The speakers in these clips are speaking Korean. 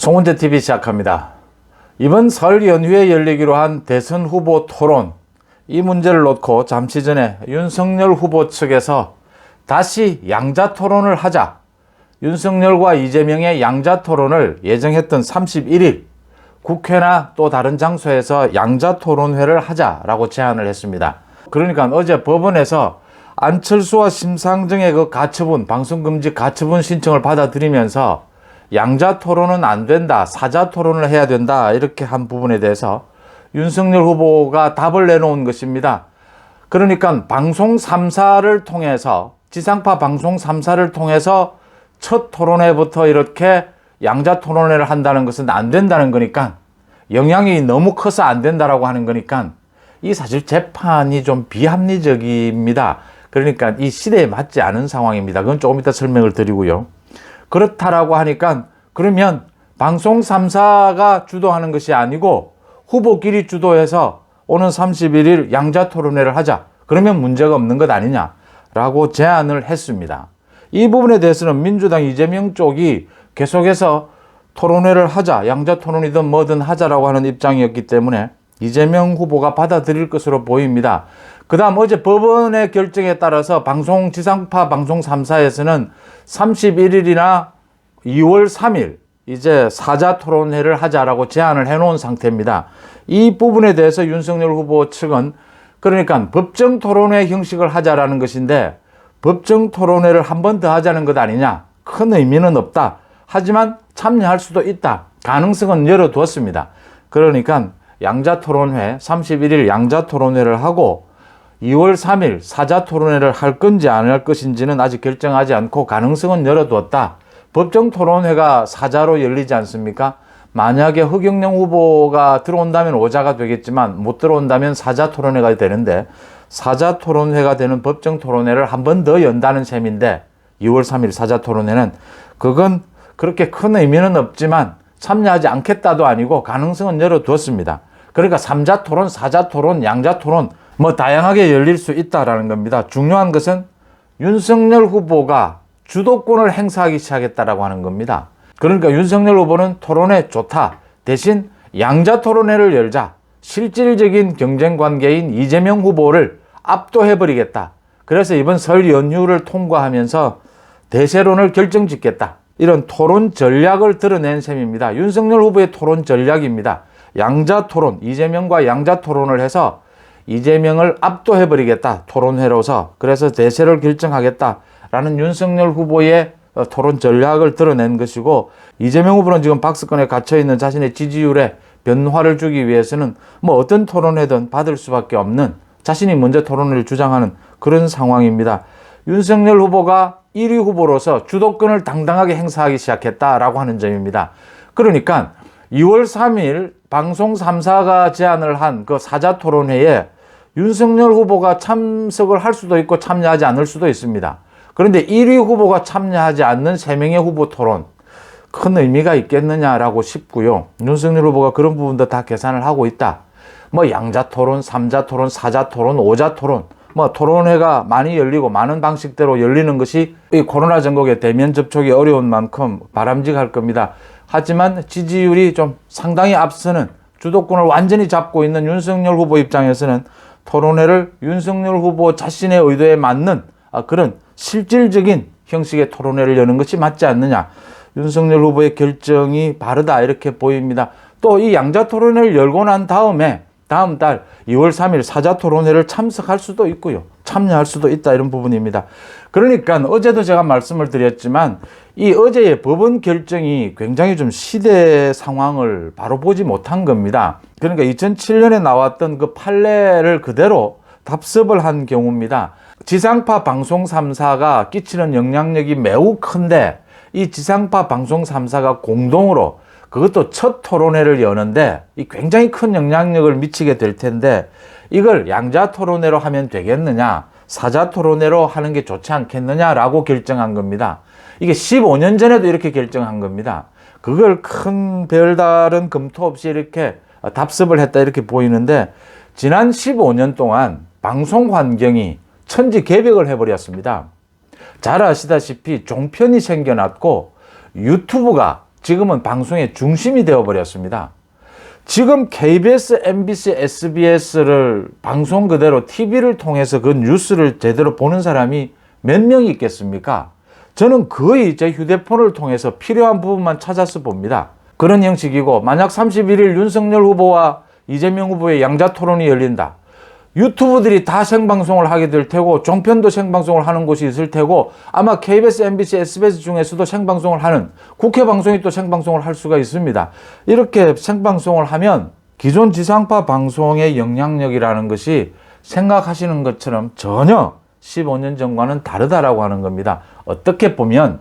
송은재TV 시작합니다. 이번 설 연휴에 열리기로 한 대선 후보 토론, 이 문제를 놓고 잠시 전에 윤석열 후보 측에서 다시 양자 토론을 하자, 윤석열과 이재명의 양자 토론을 예정했던 31일 국회나 또 다른 장소에서 양자 토론회를 하자라고 제안을 했습니다. 그러니까 어제 법원에서 안철수와 심상정의 그 가처분, 방송금지 가처분 신청을 받아들이면서 양자 토론은 안 된다, 사자 토론을 해야 된다, 이렇게 한 부분에 대해서 윤석열 후보가 답을 내놓은 것입니다. 그러니까 방송 3사를 통해서, 지상파 방송 3사를 통해서 첫 토론회부터 이렇게 양자 토론회를 한다는 것은 안 된다는 거니까, 영향이 너무 커서 안 된다라고 하는 거니까, 이 사실 재판이 좀 비합리적입니다. 그러니까 이 시대에 맞지 않은 상황입니다. 그건 조금 이따 설명을 드리고요. 그렇다라고 하니까 그러면 방송 3사가 주도하는 것이 아니고 후보끼리 주도해서 오는 31일 양자 토론회를 하자. 그러면 문제가 없는 것 아니냐라고 제안을 했습니다. 이 부분에 대해서는 민주당 이재명 쪽이 계속해서 토론회를 하자, 양자 토론이든 뭐든 하자라고 하는 입장이었기 때문에 이재명 후보가 받아들일 것으로 보입니다. 그 다음 어제 법원의 결정에 따라서 지상파 방송 3사에서는 31일이나 2월 3일 이제 사자 토론회를 하자라고 제안을 해놓은 상태입니다. 이 부분에 대해서 윤석열 후보 측은 그러니까 법정 토론회 형식을 하자라는 것인데, 법정 토론회를 한 번 더 하자는 것 아니냐, 큰 의미는 없다, 하지만 참여할 수도 있다, 가능성은 열어두었습니다. 그러니까 양자 토론회 31일 양자 토론회를 하고 2월 3일 사자 토론회를 할 건지 안 할 것인지는 아직 결정하지 않고 가능성은 열어두었다. 법정 토론회가 사자로 열리지 않습니까? 만약에 허경영 후보가 들어온다면 오자가 되겠지만 못 들어온다면 사자 토론회가 되는데, 사자 토론회가 되는 법정 토론회를 한 번 더 연다는 셈인데, 2월 3일 사자 토론회는 그건 그렇게 큰 의미는 없지만 참여하지 않겠다도 아니고 가능성은 열어두었습니다. 그러니까 3자 토론, 4자 토론, 양자 토론 뭐 다양하게 열릴 수 있다라는 겁니다. 중요한 것은 윤석열 후보가 주도권을 행사하기 시작했다라고 하는 겁니다. 그러니까 윤석열 후보는 토론회 좋다, 대신 양자 토론회를 열자, 실질적인 경쟁 관계인 이재명 후보를 압도해버리겠다. 그래서 이번 설 연휴를 통과하면서 대세론을 결정짓겠다, 이런 토론 전략을 드러낸 셈입니다. 윤석열 후보의 토론 전략입니다. 양자 토론, 이재명과 양자 토론을 해서 이재명을 압도해버리겠다, 토론회로서. 그래서 대세를 결정하겠다라는 윤석열 후보의 토론 전략을 드러낸 것이고, 이재명 후보는 지금 박스권에 갇혀있는 자신의 지지율에 변화를 주기 위해서는 뭐 어떤 토론회든 받을 수밖에 없는, 자신이 먼저 토론을 주장하는 그런 상황입니다. 윤석열 후보가 1위 후보로서 주도권을 당당하게 행사하기 시작했다라고 하는 점입니다. 그러니까 2월 3일 방송 3사가 제안을 한 그 사자 토론회에 윤석열 후보가 참석을 할 수도 있고 참여하지 않을 수도 있습니다. 그런데 1위 후보가 참여하지 않는 3명의 후보 토론, 큰 의미가 있겠느냐라고 싶고요. 윤석열 후보가 그런 부분도 다 계산을 하고 있다. 뭐 양자 토론, 3자 토론, 4자 토론, 5자 토론, 뭐 토론회가 많이 열리고 많은 방식대로 열리는 것이 이 코로나 전국에 대면 접촉이 어려운 만큼 바람직할 겁니다. 하지만 지지율이 좀 상당히 앞서는, 주도권을 완전히 잡고 있는 윤석열 후보 입장에서는 토론회를 윤석열 후보 자신의 의도에 맞는 그런 실질적인 형식의 토론회를 여는 것이 맞지 않느냐, 윤석열 후보의 결정이 바르다, 이렇게 보입니다. 또 이 양자 토론회를 열고 난 다음에 다음 달 2월 3일 사자 토론회를 참석할 수도 있고요, 참여할 수도 있다, 이런 부분입니다. 그러니까 어제도 제가 말씀을 드렸지만 이 어제의 법원 결정이 굉장히 좀 시대 상황을 바로 보지 못한 겁니다. 그러니까 2007년에 나왔던 그 판례를 그대로 답습을 한 경우입니다. 지상파 방송 3사가 끼치는 영향력이 매우 큰데, 이 지상파 방송 3사가 공동으로 그것도 첫 토론회를 여는데 이 굉장히 큰 영향력을 미치게 될 텐데, 이걸 양자 토론회로 하면 되겠느냐, 사자 토론회로 하는 게 좋지 않겠느냐라고 결정한 겁니다. 이게 15년 전에도 이렇게 결정한 겁니다. 그걸 큰 별다른 검토 없이 이렇게 답습을 했다, 이렇게 보이는데, 지난 15년 동안 방송 환경이 천지개벽을 해버렸습니다. 잘 아시다시피 종편이 생겨났고 유튜브가 지금은 방송의 중심이 되어버렸습니다. 지금 KBS, MBC, SBS를 방송 그대로 TV를 통해서 그 뉴스를 제대로 보는 사람이 몇 명이 있겠습니까? 저는 거의 제 휴대폰을 통해서 필요한 부분만 찾아서 봅니다. 그런 형식이고, 만약 31일 윤석열 후보와 이재명 후보의 양자 토론이 열린다. 유튜브들이 다 생방송을 하게 될 테고, 종편도 생방송을 하는 곳이 있을 테고, 아마 KBS, MBC, SBS 중에서도 생방송을 하는, 국회 방송이 또 생방송을 할 수가 있습니다. 이렇게 생방송을 하면 기존 지상파 방송의 영향력이라는 것이 생각하시는 것처럼 전혀 15년 전과는 다르다라고 하는 겁니다. 어떻게 보면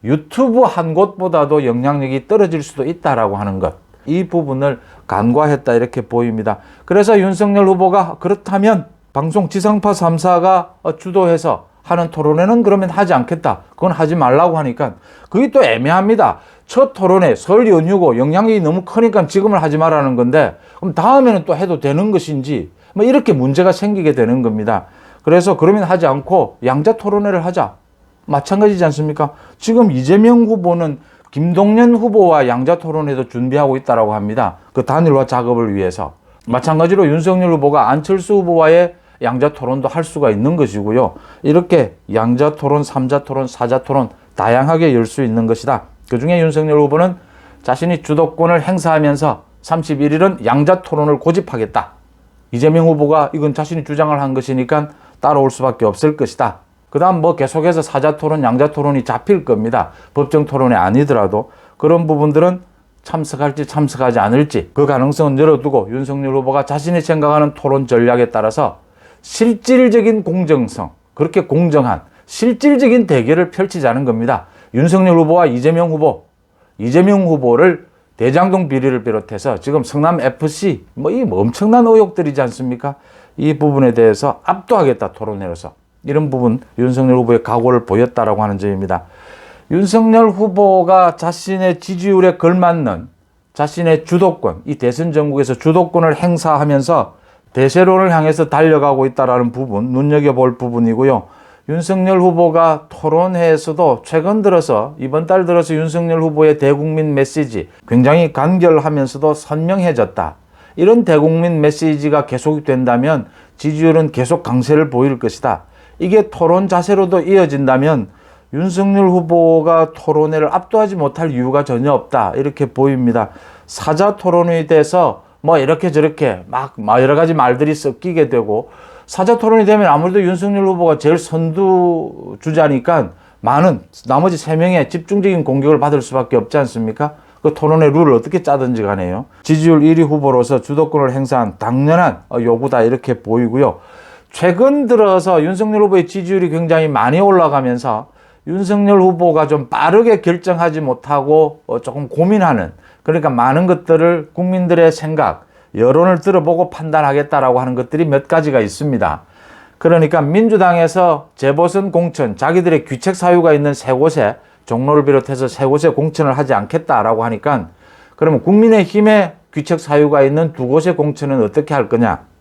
유튜브 한 곳보다도 영향력이 떨어질 수도 있다라고 하는 것, 이 부분을 간과했다 이렇게 보입니다. 그래서 윤석열 후보가 그렇다면 방송 지상파 3사가 주도해서 하는 토론회는 그러면 하지 않겠다, 그건 하지 말라고 하니까 그게 또 애매합니다. 첫 토론회 설 연휴고 영향력이 너무 크니까 지금을 하지 말라는 건데, 그럼 다음에는 또 해도 되는 것인지, 뭐 이렇게 문제가 생기게 되는 겁니다. 그래서 그러면 하지 않고 양자 토론회를 하자, 마찬가지지 않습니까? 지금 이재명 후보는 김동연 후보와 양자 토론회도 준비하고 있다고 합니다. 그 단일화 작업을 위해서. 마찬가지로 윤석열 후보가 안철수 후보와의 양자 토론도 할 수가 있는 것이고요. 이렇게 양자 토론, 삼자 토론, 사자 토론 다양하게 열 수 있는 것이다. 그중에 윤석열 후보는 자신이 주도권을 행사하면서 31일은 양자 토론을 고집하겠다. 이재명 후보가 이건 자신이 주장을 한 것이니까 따라올 수밖에 없을 것이다. 그 다음 뭐 계속해서 사자 토론, 양자 토론이 잡힐 겁니다. 법정 토론이 아니더라도. 그런 부분들은 참석할지 참석하지 않을지 그 가능성은 열어두고, 윤석열 후보가 자신이 생각하는 토론 전략에 따라서 실질적인 공정성, 그렇게 공정한 실질적인 대결을 펼치자는 겁니다. 윤석열 후보와 이재명 후보를 대장동 비리를 비롯해서 지금 성남FC 이 엄청난 의혹들이지 않습니까? 이 부분에 대해서 압도하겠다, 토론회로서. 이런 부분 윤석열 후보의 각오를 보였다라고 하는 점입니다. 윤석열 후보가 자신의 지지율에 걸맞는 자신의 주도권, 이 대선 전국에서 주도권을 행사하면서 대세론을 향해서 달려가고 있다는 부분, 눈여겨볼 부분이고요. 윤석열 후보가 토론회에서도 최근 들어서, 이번 달 들어서 윤석열 후보의 대국민 메시지 굉장히 간결하면서도 선명해졌다. 이런 대국민 메시지가 계속된다면 지지율은 계속 강세를 보일 것이다. 이게 토론 자세로도 이어진다면 윤석열 후보가 토론회를 압도하지 못할 이유가 전혀 없다, 이렇게 보입니다. 사자 토론회에 대해서 이렇게 저렇게 막 여러 가지 말들이 섞이게 되고, 사자 토론이 되면 아무래도 윤석열 후보가 제일 선두 주자니까 많은 나머지 3명의 집중적인 공격을 받을 수밖에 없지 않습니까? 그 토론회 룰을 어떻게 짜든지 간에요. 지지율 1위 후보로서 주도권을 행사한 당연한 요구다, 이렇게 보이고요. 최근 들어서 윤석열 후보의 지지율이 굉장히 많이 올라가면서 윤석열 후보가 좀 빠르게 결정하지 못하고 조금 고민하는, 그러니까 많은 것들을 국민들의 생각, 여론을 들어보고 판단하겠다라고 하는 것들이 몇 가지가 있습니다. 그러니까 민주당에서 재보선 공천, 자기들의 귀책 사유가 있는 3곳에, 종로를 비롯해서 3곳에 공천을 하지 않겠다라고 하니까, 그러면 국민의힘의 귀책 사유가 있는 2곳의 공천은 어떻게 할 거냐?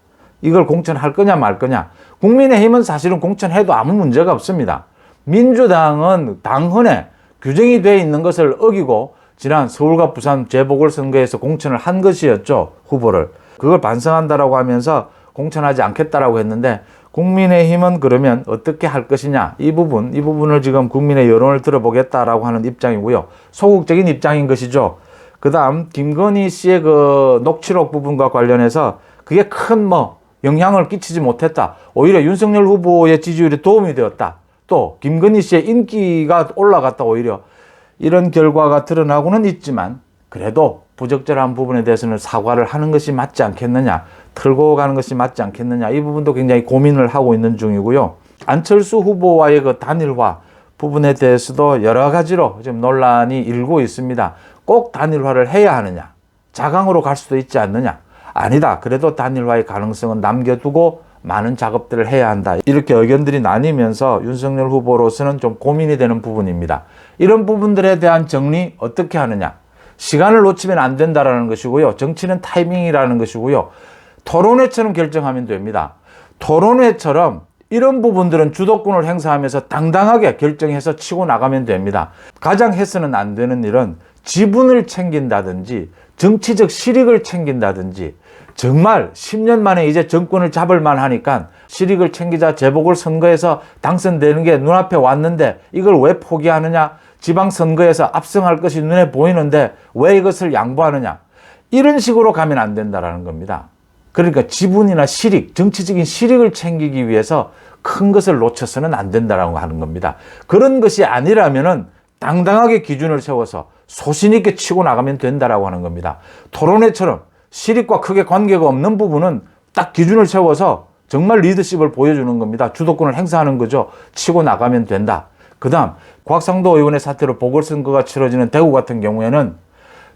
이걸 공천할 거냐 말 거냐? 국민의힘은 사실은 공천해도 아무 문제가 없습니다. 민주당은 당헌에 규정이 되어 있는 것을 어기고 지난 서울과 부산 재보궐선거에서 공천을 한 것이었죠, 후보를. 그걸 반성한다라고 하면서 공천하지 않겠다라고 했는데, 국민의힘은 그러면 어떻게 할 것이냐, 이 부분을 지금 국민의 여론을 들어보겠다라고 하는 입장이고요. 소극적인 입장인 것이죠. 그 다음 김건희 씨의 그 녹취록 부분과 관련해서 그게 큰 영향을 끼치지 못했다, 오히려 윤석열 후보의 지지율에 도움이 되었다, 또 김건희 씨의 인기가 올라갔다, 오히려 이런 결과가 드러나고는 있지만, 그래도 부적절한 부분에 대해서는 사과를 하는 것이 맞지 않겠느냐, 털고 가는 것이 맞지 않겠느냐, 이 부분도 굉장히 고민을 하고 있는 중이고요. 안철수 후보와의 그 단일화 부분에 대해서도 여러 가지로 지금 논란이 일고 있습니다. 꼭 단일화를 해야 하느냐, 자강으로 갈 수도 있지 않느냐, 아니다, 그래도 단일화의 가능성은 남겨두고 많은 작업들을 해야 한다, 이렇게 의견들이 나뉘면서 윤석열 후보로서는 좀 고민이 되는 부분입니다. 이런 부분들에 대한 정리 어떻게 하느냐, 시간을 놓치면 안 된다라는 것이고요. 정치는 타이밍이라는 것이고요. 토론회처럼 결정하면 됩니다. 토론회처럼 이런 부분들은 주도권을 행사하면서 당당하게 결정해서 치고 나가면 됩니다. 가장 해서는 안 되는 일은 지분을 챙긴다든지 정치적 실익을 챙긴다든지 정말 10년 만에 이제 정권을 잡을 만하니까 실익을 챙기자 재보궐선거에서 당선되는 게 눈앞에 왔는데 이걸 왜 포기하느냐? 지방선거에서 압승할 것이 눈에 보이는데 왜 이것을 양보하느냐? 이런 식으로 가면 안 된다라는 겁니다. 그러니까 지분이나 실익, 정치적인 실익을 챙기기 위해서 큰 것을 놓쳐서는 안 된다라고 하는 겁니다. 그런 것이 아니라면은 당당하게 기준을 세워서 소신 있게 치고 나가면 된다라고 하는 겁니다. 토론회처럼 실익과 크게 관계가 없는 부분은 딱 기준을 세워서 정말 리더십을 보여주는 겁니다. 주도권을 행사하는 거죠. 치고 나가면 된다. 그 다음 곽상도 의원의 사태로 보궐선거가 치러지는 대구 같은 경우에는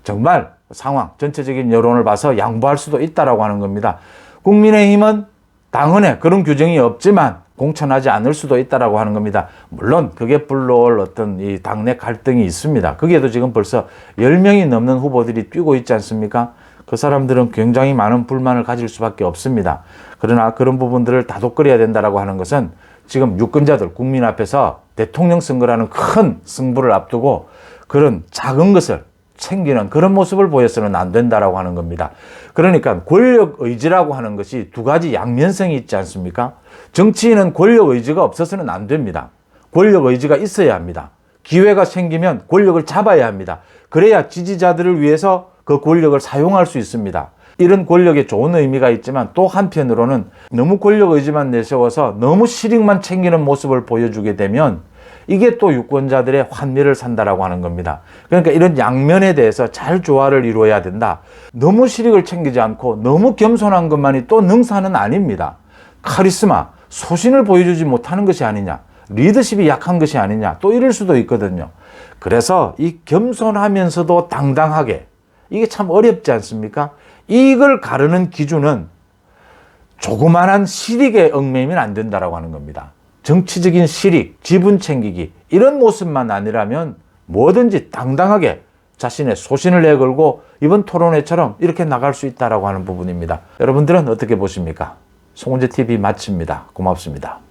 정말 상황, 전체적인 여론을 봐서 양보할 수도 있다라고 하는 겁니다. 국민의힘은 당헌에 그런 규정이 없지만 공천하지 않을 수도 있다라고 하는 겁니다. 물론 그게 불러올 어떤 이 당내 갈등이 있습니다. 거기에도 지금 벌써 10명이 넘는 후보들이 뛰고 있지 않습니까? 그 사람들은 굉장히 많은 불만을 가질 수밖에 없습니다. 그러나 그런 부분들을 다독거려야 된다라고 하는 것은 지금 유권자들, 국민 앞에서 대통령 선거라는 큰 승부를 앞두고 그런 작은 것을 챙기는 그런 모습을 보여서는 안 된다라고 하는 겁니다. 그러니까 권력 의지라고 하는 것이 두 가지 양면성이 있지 않습니까? 정치인은 권력 의지가 없어서는 안 됩니다. 권력 의지가 있어야 합니다. 기회가 생기면 권력을 잡아야 합니다. 그래야 지지자들을 위해서 그 권력을 사용할 수 있습니다. 이런 권력에 좋은 의미가 있지만 또 한편으로는 너무 권력 의지만 내세워서 너무 실익만 챙기는 모습을 보여주게 되면 이게 또 유권자들의 환멸을 산다라고 하는 겁니다. 그러니까 이런 양면에 대해서 잘 조화를 이루어야 된다. 너무 실익을 챙기지 않고 너무 겸손한 것만이 또 능사는 아닙니다. 카리스마, 소신을 보여주지 못하는 것이 아니냐, 리더십이 약한 것이 아니냐, 또 이럴 수도 있거든요. 그래서 이 겸손하면서도 당당하게, 이게 참 어렵지 않습니까? 이걸 가르는 기준은 조그만한 실익에 얽매이면 안 된다라고 하는 겁니다. 정치적인 실익, 지분 챙기기 이런 모습만 아니라면 뭐든지 당당하게 자신의 소신을 내걸고 이번 토론회처럼 이렇게 나갈 수 있다라고 하는 부분입니다. 여러분들은 어떻게 보십니까? 송은재 TV 마칩니다. 고맙습니다.